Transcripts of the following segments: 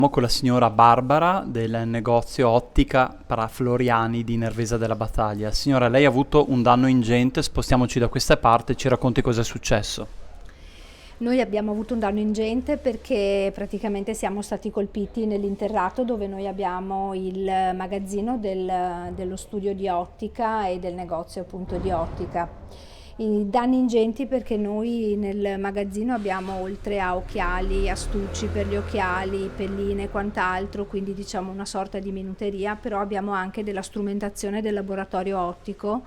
Siamo con la signora Barbara del negozio Ottica Pra Floriani di Nervesa della Battaglia. Signora, lei ha avuto un danno ingente, spostiamoci da questa parte, ci racconti cosa è successo. Noi abbiamo avuto un danno ingente perché praticamente siamo stati colpiti nell'interrato dove noi abbiamo il magazzino dello studio di ottica e del negozio appunto di ottica. I danni ingenti perché noi nel magazzino abbiamo oltre a occhiali, astucci per gli occhiali, pelline e quant'altro, quindi diciamo una sorta di minuteria, però abbiamo anche della strumentazione del laboratorio ottico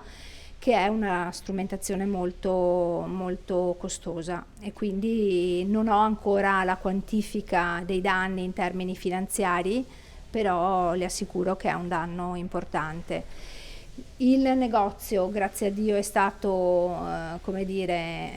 che è una strumentazione molto costosa e quindi non ho ancora la quantifica dei danni in termini finanziari, però le assicuro che è un danno importante. Il negozio, grazie a Dio, è stato, come dire,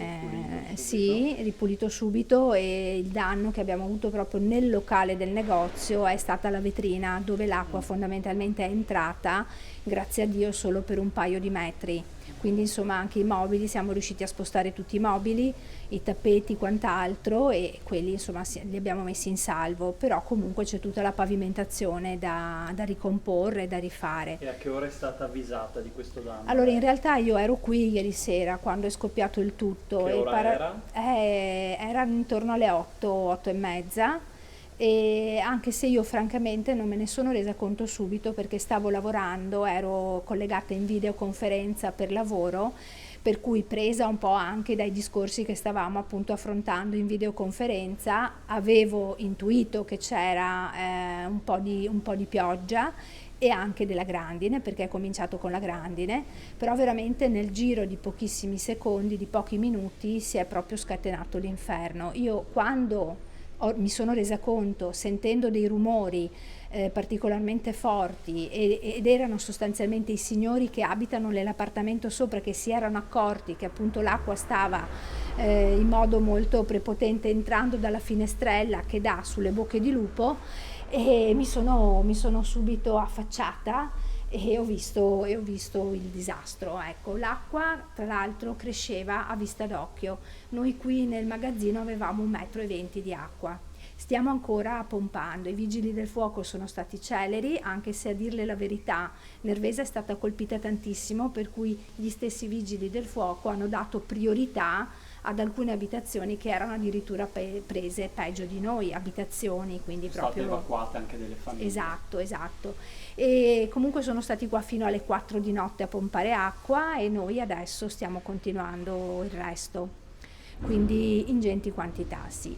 sì, ripulito subito e il danno che abbiamo avuto proprio nel locale del negozio è stata la vetrina dove l'acqua fondamentalmente è entrata, grazie a Dio, solo per un paio di metri. Quindi insomma anche i mobili, siamo riusciti a spostare tutti i mobili, i tappeti, quant'altro e quelli insomma li abbiamo messi in salvo, però comunque c'è tutta la pavimentazione da ricomporre, da rifare. E a che ora è stata avvisata di questo danno Allora in lei? realtà io ero qui ieri sera quando è scoppiato il tutto Che e ora era? erano intorno alle 8, 8 e mezza e anche se io francamente non me ne sono resa conto subito perché stavo lavorando, ero collegata in videoconferenza per lavoro, per cui presa un po' anche dai discorsi che stavamo appunto affrontando in videoconferenza, avevo intuito che c'era un po' di pioggia e anche della grandine, perché è cominciato con la grandine, però veramente nel giro di pochissimi secondi, di pochi minuti, si è proprio scatenato l'inferno. Io quando mi sono resa conto, sentendo dei rumori particolarmente forti ed erano sostanzialmente i signori che abitano nell'appartamento sopra che si erano accorti che appunto l'acqua stava in modo molto prepotente entrando dalla finestrella che dà sulle bocche di lupo e mi sono subito affacciata e ho visto il disastro. Ecco, l'acqua tra l'altro cresceva a vista d'occhio. Noi qui nel magazzino avevamo 1,20 m di acqua. Stiamo ancora pompando, i vigili del fuoco sono stati celeri, anche se a dirle la verità Nervesa è stata colpita tantissimo, per cui gli stessi vigili del fuoco hanno dato priorità ad alcune abitazioni che erano addirittura prese peggio di noi, abitazioni, quindi Sono state proprio. evacuate anche delle famiglie. Esatto, esatto. E comunque sono stati qua fino alle 4 di notte a pompare acqua e noi adesso stiamo continuando il resto. Quindi ingenti quantità, sì.